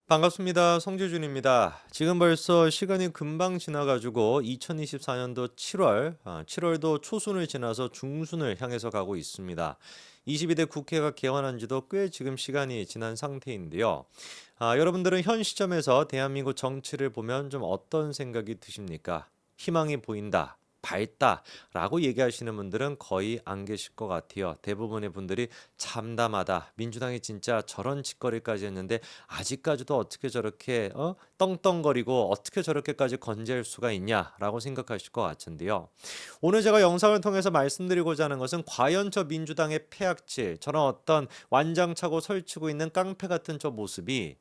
반갑습니다. 성재준입니다. 지금 벌써 시간이 금방 지나가지고 2024년도 7월, 7월도 초순을 지나서 중순을 향해서 가고 있습니다. 22대 국회가 개원한 지도 꽤 지금 시간이 지난 상태인데요. 여러분들은 현 시점에서 대한민국 정치를 보면 좀 어떤 생각이 드십니까? 희망이 보인다. 밝다라고 얘기하시는 분들은 거의 안 계실 것 같아요. 대부분의 분들이 참담하다. 민주당이 진짜 저런 짓거리까지 했는데 아직까지도 어떻게 저렇게 떵떵거리고 어떻게 저렇게까지 건재할 수가 있냐라고 생각하실 것 같은데요. 오늘 제가 영상을 통해서 말씀드리고자 하는 것은 과연 저 민주당의 폐악질, 저런 어떤 완장차고 설치고 있는 깡패 같은 저 모습이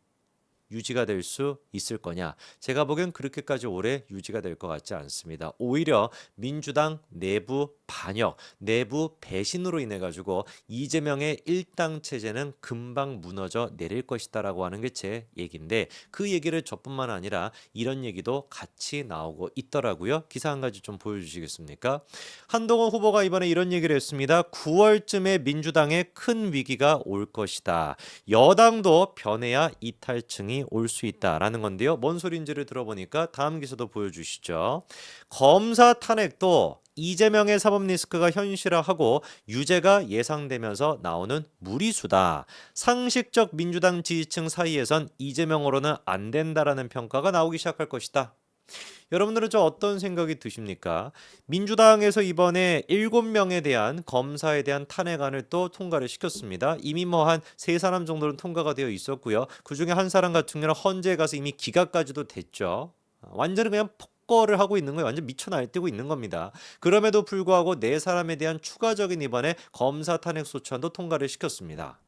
유지가 될 수 있을 거냐? 제가 보기엔 그렇게까지 오래 유지가 될 것 같지 않습니다. 오히려 민주당 내부 반역, 내부 배신으로 인해 가지고 이재명의 일당 체제는 금방 무너져 내릴 것이다라고 하는 게 제 얘기인데 그 얘기를 저뿐만 아니라 이런 얘기도 같이 나오고 있더라고요. 기사 한 가지 좀 보여주시겠습니까? 한동훈 후보가 이번에 이런 얘기를 했습니다. 9월쯤에 민주당에 큰 위기가 올 것이다. 여당도 변해야 이탈층이 올 수 있다라는 건데요. 뭔 소리인지를 들어보니까 다음 기사도 보여주시죠. 검사 탄핵도 이재명의 사법 리스크가 현실화하고 유죄가 예상되면서 나오는 무리수다. 상식적 민주당 지지층 사이에선 이재명으로는 안 된다라는 평가가 나오기 시작할 것이다. 여러분들은 저 어떤 생각이 드십니까? 민주당에서 이번에 7명에 대한 검사에 대한 탄핵안을 또 통과를 시켰습니다. 이미 뭐 한 3사람 정도는 통과가 되어 있었고요. 그중에 한 사람 같은 경우는 헌재에 가서 이미 기각까지도 됐죠. 완전히 그냥 폭거를 하고 있는 거예요. 완전 미쳐 날뛰고 있는 겁니다. 그럼에도 불구하고 4사람에 대한 추가적인 이번에 검사 탄핵 소추안도 통과를 시켰습니다.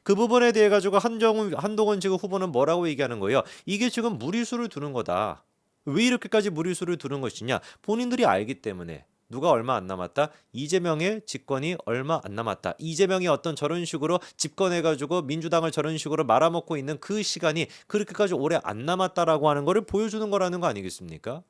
그 부분에 대해 가지고 한동훈 지금 후보는 뭐라고 얘기하는 거예요? 이게 지금 무리수를 두는 거다. 왜 이렇게까지 무리수를 두는 것이냐? 본인들이 알기 때문에. 누가 얼마 안 남았다? 이재명의 집권이 얼마 안 남았다. 이재명이 어떤 저런 식으로 집권해가지고 민주당을 저런 식으로 말아먹고 있는 그 시간이 그렇게까지 오래 안 남았다라고 하는 거를 보여주는 거라는 거 아니겠습니까?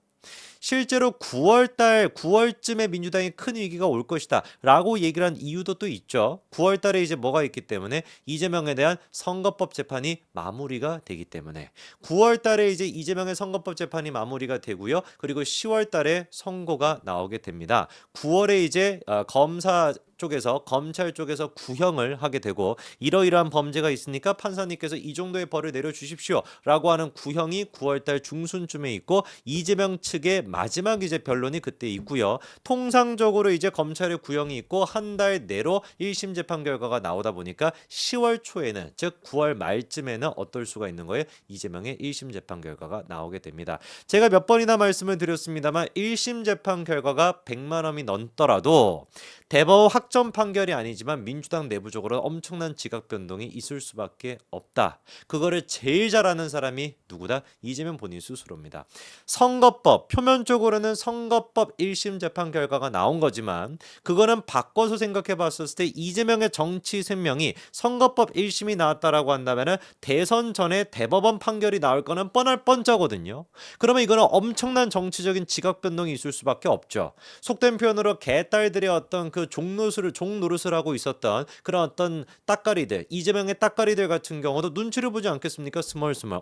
실제로 9월쯤에 민주당이 큰 위기가 올 것이다 라고 얘기를 한 이유도 또 있죠. 9월달에 이제 뭐가 있기 때문에 이재명에 대한 선거법 재판이 마무리가 되기 때문에 9월달에 이제 이재명의 선거법 재판이 마무리가 되고요. 그리고 10월달에 선고가 나오게 됩니다. 9월에 이제 검사 쪽에서 검찰 쪽에서 구형을 하게 되고 이러이러한 범죄가 있으니까 판사님께서 이 정도의 벌을 내려주십시오라고 하는 구형이 9월달 중순쯤에 있고 이재명 측의 마지막 이제 변론이 그때 있고요. 통상적으로 이제 검찰의 구형이 있고 한 달 내로 1심 재판 결과가 나오다 보니까 10월 초에는 즉 9월 말쯤에는 어떨 수가 있는 거예요? 이재명의 1심 재판 결과가 나오게 됩니다. 제가 몇 번이나 말씀을 드렸습니다만 1심 재판 결과가 100만 원이 넘더라도 대법원 확정 판결이 아니지만 민주당 내부적으로 엄청난 지각 변동이 있을 수밖에 없다. 그거를 제일 잘 아는 사람이 누구다? 이재명 본인 스스로입니다. 선거법, 표면적으로는 선거법 1심 재판 결과가 나온 거지만 그거는 바꿔서 생각해 봤을 때 이재명의 정치 생명이 선거법 1심이 나왔다라고 한다면 대선 전에 대법원 판결이 나올 거는 뻔할 뻔짜거든요. 그러면 이거는 엄청난 정치적인 지각 변동이 있을 수밖에 없죠. 속된 표현으로 개딸들의 어떤 그 종노릇을 하고 있었던 그런 어떤 따까리들, 이재명의 따까리들 같은 경우도 눈치를 보지 않겠습니까? 스멀스멀.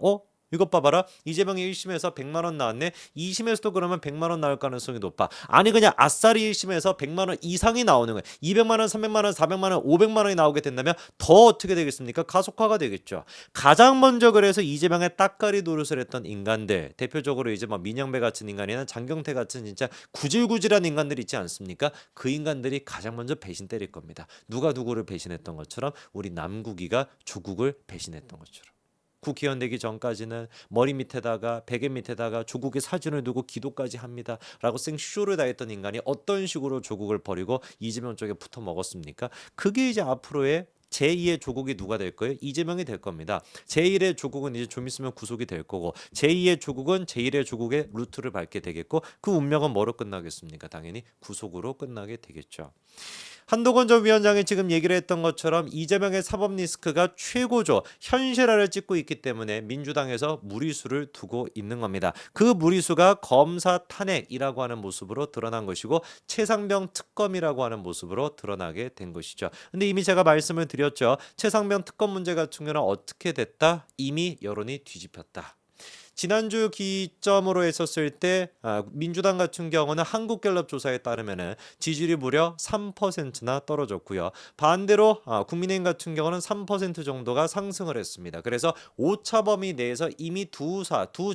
이것 봐봐라. 이재명이 1심에서 100만 원 나왔네. 2심에서도 그러면 100만 원 나올 가능성이 높아. 아니 그냥 아싸리 1심에서 100만 원 이상이 나오는 거예요. 200만 원, 300만 원, 400만 원, 500만 원이 나오게 된다면 더 어떻게 되겠습니까? 가속화가 되겠죠. 가장 먼저 그래서 이재명의 따까리 노릇을 했던 인간들, 대표적으로 이제 뭐 민영배 같은 인간이나 장경태 같은 진짜 구질구질한 인간들 있지 않습니까? 그 인간들이 가장 먼저 배신 때릴 겁니다. 누가 누구를 배신했던 것처럼 우리 남국이가 조국을 배신했던 것처럼. 국회의원 되기 전까지는 머리 밑에다가 베개 밑에다가 조국의 사진을 두고 기도까지 합니다 라고 생쇼를 다했던 인간이 어떤 식으로 조국을 버리고 이재명 쪽에 붙어 먹었습니까? 그게 이제 앞으로의 제2의 조국이 누가 될 거예요? 이재명이 될 겁니다. 제1의 조국은 이제 좀 있으면 구속이 될 거고 제2의 조국은 제1의 조국의 루트를 밟게 되겠고 그 운명은 뭐로 끝나겠습니까? 당연히 구속으로 끝나게 되겠죠. 한동훈 전 위원장이 지금 얘기를 했던 것처럼 이재명의 사법 리스크가 최고조 현실화를 찍고 있기 때문에 민주당에서 무리수를 두고 있는 겁니다. 그 무리수가 검사 탄핵이라고 하는 모습으로 드러난 것이고 최상병 특검이라고 하는 모습으로 드러나게 된 것이죠. 근데 이미 제가 말씀을 드렸죠. 최상병 특검 문제 같은 경우는 어떻게 됐다? 이미 여론이 뒤집혔다. 지난주 기점으로 했었을 때 민주당 같은 경우는 한국갤럽 조사에 따르면 지지율이 무려 3%나 떨어졌고요. 반대로 국민의힘 같은 경우는 3% 정도가 상승을 했습니다. 그래서 오차 범위 내에서 이미 두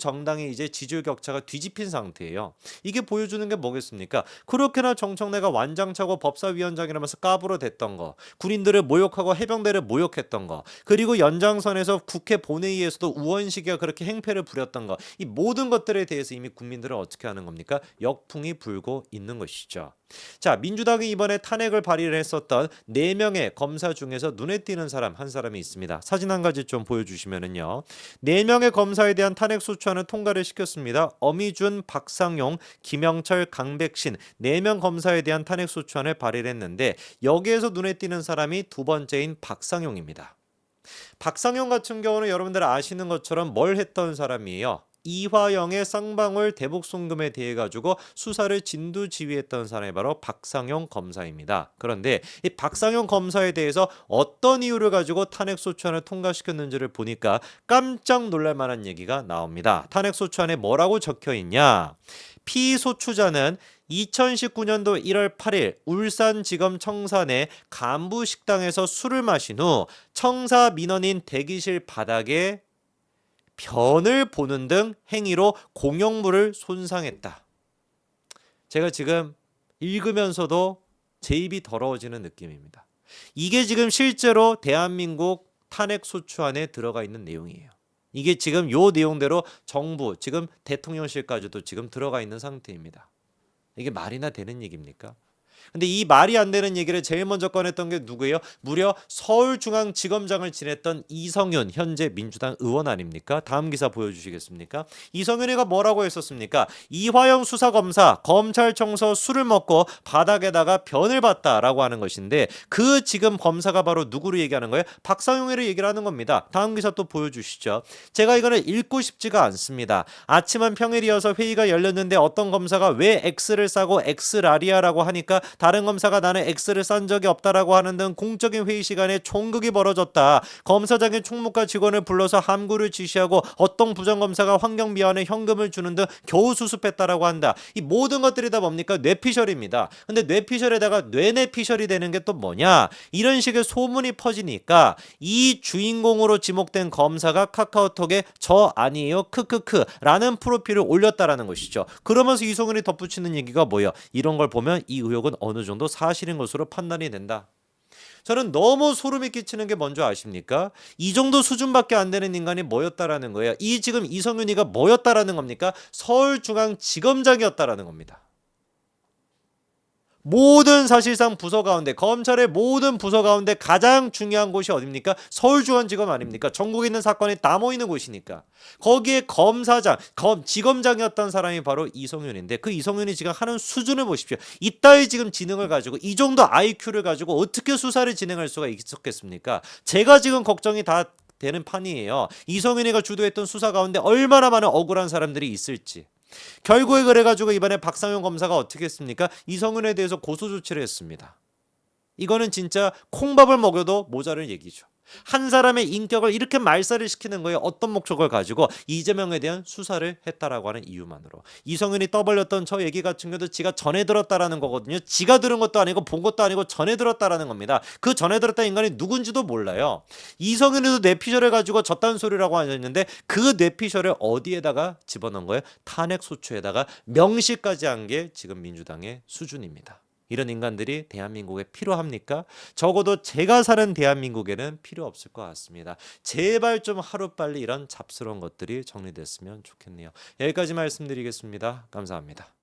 정당의 이제 지지율 격차가 뒤집힌 상태예요. 이게 보여주는 게 뭐겠습니까? 그렇게나 정청래가 완장차고 법사위원장이라면서 까불어 댔던 거, 군인들을 모욕하고 해병대를 모욕했던 거, 그리고 연장선에서 국회 본회의에서도 우원식이가 그렇게 행패를 부렸던 거, 이 모든 것들에 대해서 이미 국민들은 어떻게 하는 겁니까? 역풍이 불고 있는 것이죠. 자, 민주당이 이번에 탄핵을 발의를 했었던 4명의 검사 중에서 눈에 띄는 사람 한 사람이 있습니다. 사진 한 가지 좀 보여주시면은요. 4명의 검사에 대한 탄핵 소추안을 통과를 시켰습니다. 어미준, 박상용, 김영철, 강백신 4명 검사에 대한 탄핵 소추안을 발의를 했는데 여기에서 눈에 띄는 사람이 두 번째인 박상용입니다. 박상용 같은 경우는 여러분들 아시는 것처럼 뭘 했던 사람이에요. 이화영의 쌍방울 대북 송금에 대해 가지고 수사를 진두지휘했던 사람이 바로 박상용 검사입니다. 그런데 이 박상용 검사에 대해서 어떤 이유를 가지고 탄핵 소추안을 통과시켰는지를 보니까 깜짝 놀랄 만한 얘기가 나옵니다. 탄핵 소추안에 뭐라고 적혀 있냐? 피소추자는 2019년도 1월 8일 울산지검 청산의 간부 식당에서 술을 마신 후 청사 민원인 대기실 바닥에 변을 보는 등 행위로 공용물을 손상했다. 제가 지금 읽으면서도 제 입이 더러워지는 느낌입니다. 이게 지금 실제로 대한민국 탄핵 소추안에 들어가 있는 내용이에요. 이게 지금 요 내용대로 정부, 지금 대통령실까지도 지금 들어가 있는 상태입니다. 이게 말이나 되는 얘기입니까? 근데 이 말이 안 되는 얘기를 제일 먼저 꺼냈던 게 누구예요? 무려 서울중앙지검장을 지냈던 이성윤 현재 민주당 의원 아닙니까? 다음 기사 보여주시겠습니까? 이성윤이가 뭐라고 했었습니까? 이화영 수사검사 검찰청서 술을 먹고 바닥에다가 변을 봤다라고 하는 것인데 그 지금 검사가 바로 누구를 얘기하는 거예요? 박상용이를 얘기를 하는 겁니다. 다음 기사 또 보여주시죠. 제가 이거는 읽고 싶지가 않습니다. 아침은 평일이어서 회의가 열렸는데 어떤 검사가 왜 X를 싸고 X라리아라고 하니까 다른 검사가 나는 X를 싼 적이 없다라고 하는 등 공적인 회의 시간에 총극이 벌어졌다. 검사장의 총무과 직원을 불러서 함구를 지시하고 어떤 부장검사가 환경미화원에 현금을 주는 등 겨우 수습했다라고 한다. 이 모든 것들이 다 뭡니까? 뇌피셜입니다. 근데 뇌피셜에다가 뇌뇌피셜이 되는 게 또 뭐냐? 이런 식의 소문이 퍼지니까 이 주인공으로 지목된 검사가 카카오톡에 저 아니에요 크크크 라는 프로필을 올렸다라는 것이죠. 그러면서 이성윤이 덧붙이는 얘기가 뭐예요? 이런 걸 보면 이 의혹은 어느 정도 사실인 것으로 판단이 된다. 저는 너무 소름이 끼치는 게 뭔지 아십니까? 이 정도 수준밖에 안 되는 인간이 뭐였다라는 거예요. 이 지금 이성윤이가 뭐였다라는 겁니까? 서울중앙지검장이었다라는 겁니다. 모든 사실상 부서 가운데 검찰의 모든 부서 가운데 가장 중요한 곳이 어딥니까? 서울중앙지검 아닙니까? 전국에 있는 사건이 다 모이는 곳이니까. 거기에 검사장, 지검장이었던 사람이 바로 이성윤인데 그 이성윤이 지금 하는 수준을 보십시오. 이따위 지금 지능을 가지고 이 정도 IQ를 가지고 어떻게 수사를 진행할 수가 있었겠습니까? 제가 지금 걱정이 다 되는 판이에요. 이성윤이가 주도했던 수사 가운데 얼마나 많은 억울한 사람들이 있을지. 결국에 그래가지고 이번에 박상용 검사가 어떻게 했습니까? 이성윤에 대해서 고소 조치를 했습니다. 이거는 진짜 콩밥을 먹여도 모자랄 얘기죠. 한 사람의 인격을 이렇게 말살을 시키는 거예요. 어떤 목적을 가지고? 이재명에 대한 수사를 했다라고 하는 이유만으로. 이성윤이 떠벌렸던 저 얘기 같은 경우도 지가 전해 들었다라는 거거든요. 지가 들은 것도 아니고 본 것도 아니고 전해 들었다라는 겁니다. 그 전해 들었다 인간이 누군지도 몰라요. 이성윤이도 뇌피셜을 가지고 저딴 소리라고 하셨는데 그 뇌피셜을 어디에다가 집어넣은 거예요? 탄핵 소추에다가 명시까지 한 게 지금 민주당의 수준입니다. 이런 인간들이 대한민국에 필요합니까? 적어도 제가 사는 대한민국에는 필요 없을 것 같습니다. 제발 좀 하루빨리 이런 잡스러운 것들이 정리됐으면 좋겠네요. 여기까지 말씀드리겠습니다. 감사합니다.